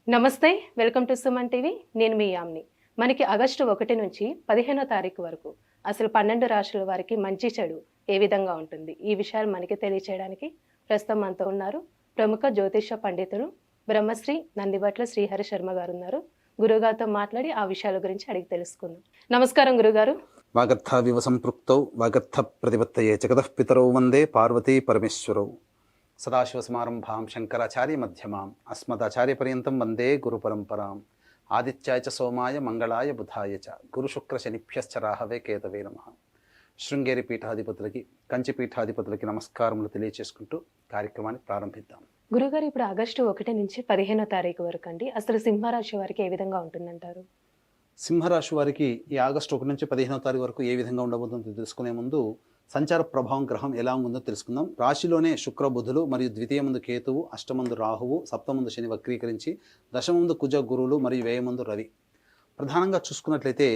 నమస్తే. Welcome to Suman TV. నేను మీ యామ్ని. మనకి ఆగస్టు 1 నుంచి 15వ తారీఖు వరకు అసలు 12 రాశుల వారికి మంచి చెడు ఏ విధంగా ఉంటుంది, ఈ విషయాలు మనకి తెలియచేయడానికి ప్రస్తుతం మనతో ఉన్నారు ప్రముఖ జ్యోతిష పండితుడు బ్రహ్మశ్రీ నందిబట్ల శ్రీహరి శర్మ గారు ఉన్నారు. గురుగారితో మాట్లాడి ఆ విషయాల గురించి అడిగి తెలుసుకుందాం. నమస్కారం గురుగారు. వాగర్థావివ సంపృక్తౌ వాగర్థ ప్రతిపత్తయే జగతః పితరౌ వందే పార్వతీ పరమేశ్వరౌ. సదాశివసమారంభాం శంకరాచార్య మధ్యమాం అస్మదాచార్యపర్యంతం వందే గురుపరంపరాం. ఆదిత్యాయ చ సోమాయ మంగళాయ బుధాయ చ గురుశుక్ర శనిభ్యశ్చ రాహవే కేతవే నమః. శృంగేరి పీఠాధిపతులకి, కంచి పీఠాధిపతులకి నమస్కారములు తెలియచేసుకుంటూ కార్యక్రమాన్ని ప్రారంభిద్దాం. గురుగారు, ఇప్పుడు ఆగస్టు 1 నుంచి 15వ తారీఖు వరకు అండి, అసలు సింహరాశి వారికి ఏ విధంగా ఉంటుందంటారు? సింహరాశి వారికి ఈ ఆగస్టు 1 నుంచి 15వ తారీఖు వరకు ఏ విధంగా ఉండబోతుందో తెలుసుకునే ముందు సంచార ప్రభావం గ్రహం ఎలా ఉందో తెలుసుకుందాం. రాశిలోనే శుక్ర బుధులు మరియు ద్వితీయమందు కేతువు, అష్టమందు రాహువు, సప్తమందు శని వక్రీకరించి, దశమందు కుజ గురువులు మరియు వ్యయమందు రవి. ప్రధానంగా చూసుకున్నట్లయితే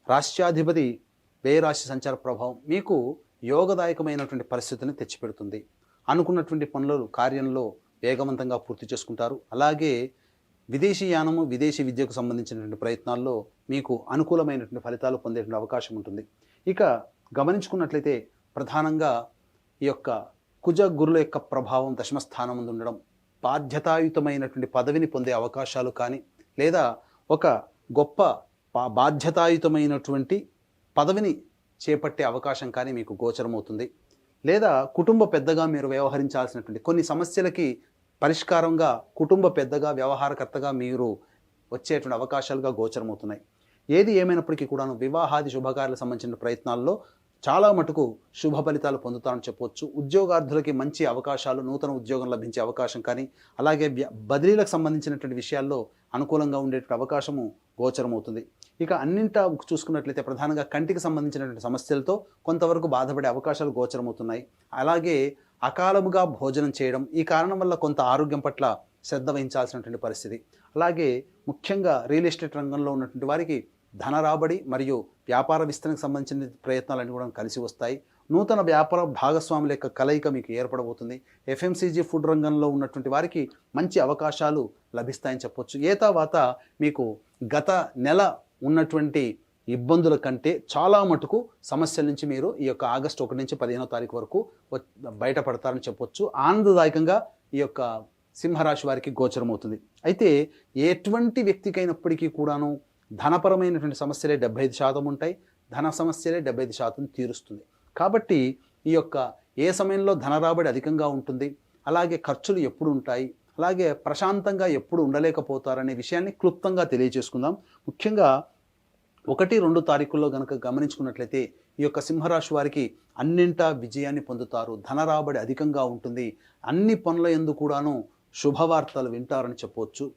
రాష్ట్రాధిపతి వ్యయరాశి సంచార ప్రభావం మీకు యోగదాయకమైనటువంటి పరిస్థితిని తెచ్చిపెడుతుంది. అనుకున్నటువంటి పనులు కార్యంలో వేగవంతంగా పూర్తి చేసుకుంటారు. అలాగే విదేశీ యానము, విదేశీ విద్యకు సంబంధించినటువంటి ప్రయత్నాల్లో మీకు అనుకూలమైనటువంటి ఫలితాలు పొందేటువంటి అవకాశం ఉంటుంది. ఇక గమనించుకున్నట్లయితే ప్రధానంగా ఈ యొక్క కుజ గురుల యొక్క ప్రభావం దశమస్థానం ముందు ఉండడం, బాధ్యతాయుతమైనటువంటి పదవిని పొందే అవకాశాలు కానీ, లేదా ఒక గొప్ప బాధ్యతాయుతమైనటువంటి పదవిని చేపట్టే అవకాశం కానీ మీకు గోచరమవుతుంది. లేదా కుటుంబ పెద్దగా మీరు వ్యవహరించాల్సినటువంటి కొన్ని సమస్యలకి పరిష్కారంగా కుటుంబ పెద్దగా, వ్యవహారకర్తగా మీరు వచ్చేటువంటి అవకాశాలుగా గోచరమవుతున్నాయి. ఏది ఏమైనప్పటికీ కూడాను వివాహాది శుభకార్యాలకు సంబంధించిన ప్రయత్నాల్లో చాలా మటుకు శుభ ఫలితాలు పొందుతారని చెప్పవచ్చు. ఉద్యోగార్థులకి మంచి అవకాశాలు, నూతన ఉద్యోగం లభించే అవకాశం కానీ, అలాగే బదిలీలకు సంబంధించినటువంటి విషయాల్లో అనుకూలంగా ఉండేటువంటి అవకాశము గోచరమవుతుంది. ఇక అన్నింటా చూసుకున్నట్లయితే ప్రధానంగా కంటికి సంబంధించినటువంటి సమస్యలతో కొంతవరకు బాధపడే అవకాశాలు గోచరమవుతున్నాయి. అలాగే అకాలముగా భోజనం చేయడం, ఈ కారణం వల్ల కొంత ఆరోగ్యం పట్ల శ్రద్ధ వహించాల్సినటువంటి పరిస్థితి. అలాగే ముఖ్యంగా రియల్ ఎస్టేట్ రంగంలో ఉన్నటువంటి వారికి ధన రాబడి మరియు వ్యాపార విస్తరణకు సంబంధించిన ప్రయత్నాలన్నీ కూడా కలిసి వస్తాయి. నూతన వ్యాపార భాగస్వాముల యొక్క కలయిక మీకు ఏర్పడబోతుంది. ఎఫ్ఎంసీజీ ఫుడ్ రంగంలో ఉన్నటువంటి వారికి మంచి అవకాశాలు లభిస్తాయని చెప్పొచ్చు. ఏతావాత మీకు గత నెల ఉన్నటువంటి ఇబ్బందుల కంటే చాలా మటుకు సమస్యల నుంచి మీరు ఈ యొక్క ఆగస్టు 1 నుంచి 15వ తారీఖు వరకు బయటపడతారని చెప్పొచ్చు. ఆనందదాయకంగా ఈ యొక్క సింహరాశి వారికి గోచరమవుతుంది. అయితే ఎటువంటి వ్యక్తికైనప్పటికీ కూడాను ధనపరమైనటువంటి సమస్యలే 75% ఉంటాయి. ధన సమస్యలే 75% తీరుస్తుంది. కాబట్టి ఈ యొక్క ఏ సమయంలో ధన రాబడి అధికంగా ఉంటుంది, అలాగే ఖర్చులు ఎప్పుడు ఉంటాయి, అలాగే ప్రశాంతంగా ఎప్పుడు ఉండలేకపోతారనే విషయాన్ని క్లుప్తంగా తెలియజేసుకుందాం. ముఖ్యంగా 1, 2 తారీఖుల్లో కనుక గమనించుకున్నట్లయితే ఈ యొక్క సింహరాశి వారికి అన్నింటా విజయాన్ని పొందుతారు. ధన రాబడి అధికంగా ఉంటుంది. అన్ని పనుల యందు కూడాను శుభవార్తలు వింటారని చెప్పవచ్చు.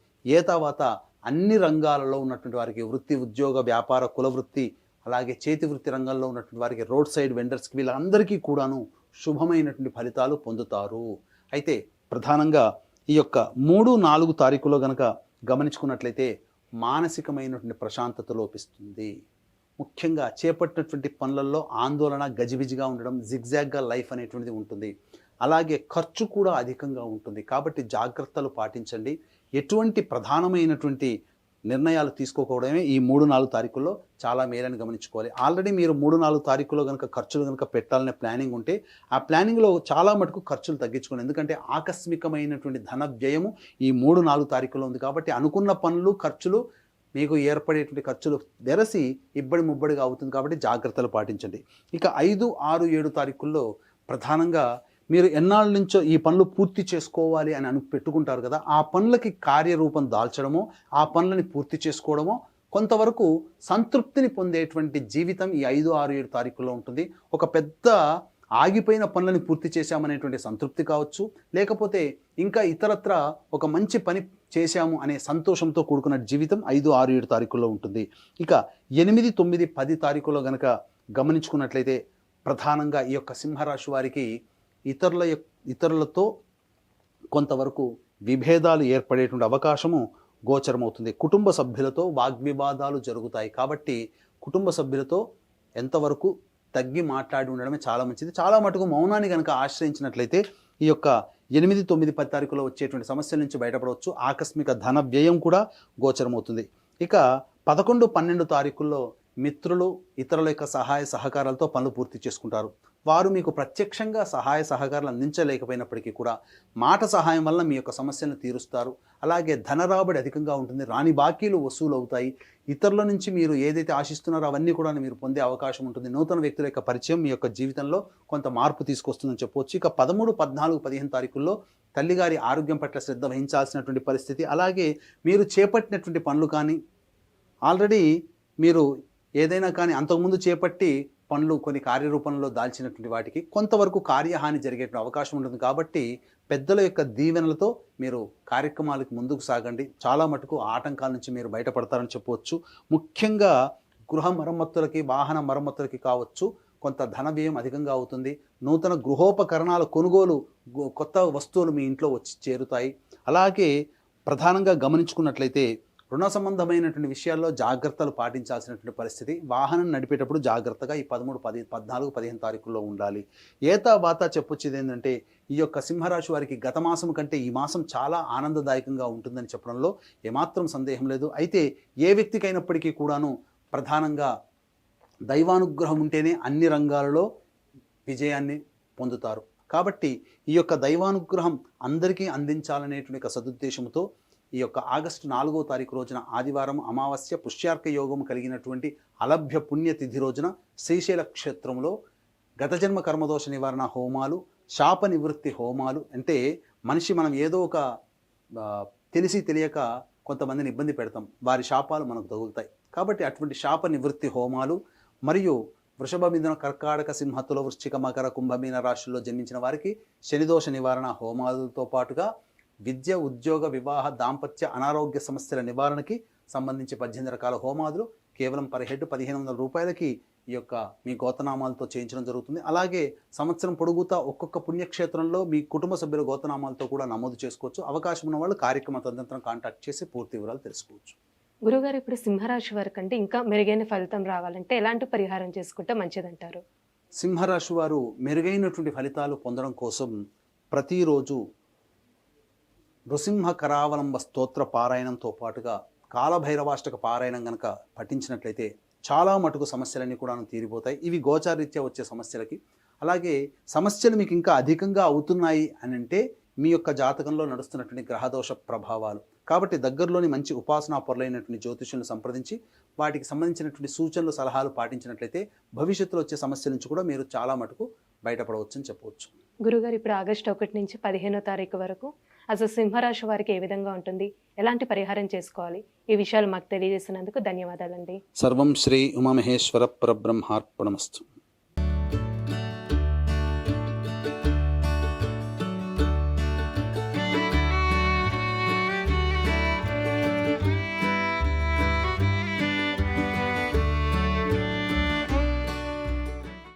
తర్వాత అన్ని రంగాలలో ఉన్నటువంటి వారికి వృత్తి, ఉద్యోగ, వ్యాపార, కుల వృత్తి, అలాగే చేతి వృత్తి రంగంలో ఉన్నటువంటి వారికి రోడ్ సైడ్ వెండర్స్కి వీళ్ళందరికీ కూడాను శుభమైనటువంటి ఫలితాలు పొందుతారు. అయితే ప్రధానంగా ఈ యొక్క 3, 4 తారీఖులో కనుక గమనించుకున్నట్లయితే మానసికమైనటువంటి ప్రశాంతత లోపిస్తుంది. ముఖ్యంగా చేపట్టినటువంటి పనులలో ఆందోళన, గజిబిజిగా ఉండడం, జిగ్జాగ్గా లైఫ్ అనేటువంటిది ఉంటుంది. అలాగే ఖర్చు కూడా అధికంగా ఉంటుంది. కాబట్టి జాగ్రత్తలు పాటించండి. ఎటువంటి ప్రధానమైనటువంటి నిర్ణయాలు తీసుకోకపోవడమే ఈ 3, 4 తారీఖుల్లో చాలా మేలని గమనించుకోవాలి. ఆల్రెడీ మీరు 3, 4 తారీఖుల్లో కనుక ఖర్చులు కనుక పెట్టాలనే ప్లానింగ్ ఉంటే ఆ ప్లానింగ్లో చాలా మటుకు ఖర్చులు తగ్గించుకోండి. ఎందుకంటే ఆకస్మికమైనటువంటి ధన వ్యయము ఈ 3, 4 తారీఖుల్లో ఉంది. కాబట్టి అనుకున్న పనులు, ఖర్చులు మీకు ఏర్పడేటువంటి ఖర్చులు వెరసి ఇబ్బడి ముబ్బడిగా అవుతుంది. కాబట్టి జాగ్రత్తలు పాటించండి. ఇక 5, 6, 7 తారీఖుల్లో ప్రధానంగా మీరు ఎన్నాళ్ళ నుంచో ఈ పనులు పూర్తి చేసుకోవాలి అని పెట్టుకుంటారు కదా, ఆ పనులకి కార్యరూపం దాల్చడమో, ఆ పనులని పూర్తి చేసుకోవడమో, కొంతవరకు సంతృప్తిని పొందేటువంటి జీవితం ఈ 5, 6, 7 తారీఖుల్లో ఉంటుంది. ఒక పెద్ద ఆగిపోయిన పనులని పూర్తి చేశామనేటువంటి సంతృప్తి కావచ్చు, లేకపోతే ఇంకా ఇతరత్ర ఒక మంచి పని చేశాము అనే సంతోషంతో కూడుకున్న జీవితం 5, 6, 7 తారీఖుల్లో ఉంటుంది. ఇక 8, 9, 10 తారీఖుల్లో కనుక గమనించుకున్నట్లయితే ప్రధానంగా ఈ యొక్క సింహరాశి వారికి ఇతరులతో కొంతవరకు విభేదాలు ఏర్పడేటువంటి అవకాశము గోచరమవుతుంది. కుటుంబ సభ్యులతో వాగ్వివాదాలు జరుగుతాయి. కాబట్టి కుటుంబ సభ్యులతో ఎంతవరకు తగ్గి మాట్లాడి ఉండడమే చాలా మంచిది. చాలా మటుకు మౌనాన్ని కనుక ఆశ్రయించినట్లయితే ఈ యొక్క 8, 9, 10 తారీఖులో వచ్చేటువంటి సమస్యల నుంచి బయటపడవచ్చు. ఆకస్మిక ధన వ్యయం కూడా గోచరమవుతుంది. ఇక 11, 12 తారీఖుల్లో మిత్రులు, ఇతరుల యొక్క సహాయ సహకారాలతో పనులు పూర్తి చేసుకుంటారు. వారు మీకు ప్రత్యక్షంగా సహాయ సహకారాలు అందించలేకపోయినప్పటికీ కూడా మాట సహాయం వల్ల మీ యొక్క సమస్యలను తీరుస్తారు. అలాగే ధన రాబడి అధికంగా ఉంటుంది. రాని బాకీలు వసూలు అవుతాయి. ఇతరుల నుంచి మీరు ఏదైతే ఆశిస్తున్నారో అవన్నీ కూడా మీరు పొందే అవకాశం ఉంటుంది. నూతన వ్యక్తుల యొక్క పరిచయం మీ యొక్క జీవితంలో కొంత మార్పు తీసుకొస్తుందని చెప్పవచ్చు. ఇక 13, 14, 15 తారీఖుల్లో తల్లిగారి ఆరోగ్యం పట్ల శ్రద్ధ వహించాల్సినటువంటి పరిస్థితి. అలాగే మీరు చేపట్టినటువంటి పనులు కానీ, ఆల్రెడీ మీరు ఏదైనా కానీ అంతకుముందు చేపట్టి పనులు కొన్ని కార్యరూపంలో దాల్చినటువంటి వాటికి కొంతవరకు కార్యహాని జరిగే అవకాశం ఉంటుంది. కాబట్టి పెద్దల యొక్క దీవెనలతో మీరు కార్యక్రమాలకు ముందుకు సాగండి. చాలా మటుకు ఆటంకాల నుంచి మీరు బయటపడతారని చెప్పవచ్చు. ముఖ్యంగా గృహ మరమ్మతులకి, వాహన మరమ్మతులకి కావచ్చు, కొంత ధన వ్యయం అధికంగా అవుతుంది. నూతన గృహోపకరణాల కొనుగోలు, కొత్త వస్తువులు మీ ఇంట్లో వచ్చి చేరుతాయి. అలాగే ప్రధానంగా గమనించుకున్నట్లయితే రుణ సంబంధమైనటువంటి విషయాల్లో జాగ్రత్తలు పాటించాల్సినటువంటి పరిస్థితి. వాహనం నడిపేటప్పుడు జాగ్రత్తగా ఈ 13, 14, 15 తారీఖుల్లో ఉండాలి. ఏతా వాతా చెప్పొచ్చేది ఏంటంటే ఈ యొక్క సింహరాశి వారికి గత మాసం కంటే ఈ మాసం చాలా ఆనందదాయకంగా ఉంటుందని చెప్పడంలో ఏమాత్రం సందేహం లేదు. అయితే ఏ వ్యక్తికైనప్పటికీ కూడాను ప్రధానంగా దైవానుగ్రహం ఉంటేనే అన్ని రంగాలలో విజయాన్ని పొందుతారు. కాబట్టి ఈ యొక్క దైవానుగ్రహం అందరికీ అందించాలనేటువంటి ఒక సదుద్దేశంతో ఈ యొక్క ఆగస్టు 4వ తారీఖు రోజున ఆదివారం అమావాస్య పుష్యార్క యోగం కలిగినటువంటి అలభ్య పుణ్యతిథి రోజున శ్రీశైల క్షేత్రంలో గత జన్మ కర్మదోష నివారణ హోమాలు, శాప నివృత్తి హోమాలు, అంటే మనం ఏదో ఒక తెలిసి తెలియక కొంతమందిని ఇబ్బంది పెడతాం, వారి శాపాలు మనకు తగులుతాయి. కాబట్టి అటువంటి శాప నివృత్తి హోమాలు మరియు వృషభ, మిథున, కర్కాటక, సింహ, తుల, వృశ్చిక, మకర, కుంభమీన రాశుల్లో జన్మించిన వారికి శనిదోష నివారణ హోమాలతో పాటుగా విద్య, ఉద్యోగ, వివాహ, దాంపత్య, అనారోగ్య సమస్యల నివారణకి సంబంధించి 18 రకాల హోమాదులు కేవలం పర్ హెడ్ 1500 రూపాయలకి ఈ యొక్క మీ గోతనామాలతో చేయించడం జరుగుతుంది. అలాగే సంవత్సరం పొడుగుతా ఒక్కొక్క పుణ్యక్షేత్రంలో మీ కుటుంబ సభ్యుల గోతనామాలతో కూడా నమోదు చేసుకోవచ్చు. అవకాశం ఉన్న వాళ్ళు కార్యక్రమ తదనంతరం కాంటాక్ట్ చేసి పూర్తి వివరాలు తెలుసుకోవచ్చు. గురుగారు, ఇప్పుడు సింహరాశి వారి కంటే ఇంకా మెరుగైన ఫలితం రావాలంటే ఎలాంటి పరిహారం చేసుకుంటే మంచిదంటారు? సింహరాశి వారు మెరుగైనటువంటి ఫలితాలు పొందడం కోసం ప్రతిరోజు నృసింహ కరావలంబ స్తోత్ర పారాయణంతో పాటుగా కాలభైరవాష్టక పారాయణం కనుక పఠించినట్లయితే చాలా మటుకు సమస్యలన్నీ కూడా తీరిపోతాయి. ఇవి గోచారీత్యా వచ్చే సమస్యలకి. అలాగే సమస్యలు మీకు ఇంకా అధికంగా అవుతున్నాయి అని అంటే మీ యొక్క జాతకంలో నడుస్తున్నటువంటి గ్రహదోష ప్రభావాలు. కాబట్టి దగ్గరలోని మంచి ఉపాసనా పరులైనటువంటి జ్యోతిష్యులను సంప్రదించి వాటికి సంబంధించినటువంటి సూచనలు, సలహాలు పాటించినట్లయితే భవిష్యత్తులో వచ్చే సమస్యల నుంచి కూడా మీరు చాలా మటుకు బయటపడవచ్చు అని చెప్పవచ్చు. గురుగారు, ఇప్పుడు ఆగస్టు 1 నుంచి 15వ తారీఖు వరకు అసలు సింహరాశి వారికి ఏ విధంగా ఉంటుంది, ఎలాంటి పరిహారం చేసుకోవాలి, ఈ విషయాలు మాకు తెలియజేసినందుకు ధన్యవాదాలండి. సర్వం శ్రీ ఉమామహేశ్వర పరబ్రహ్మార్పణమస్తు.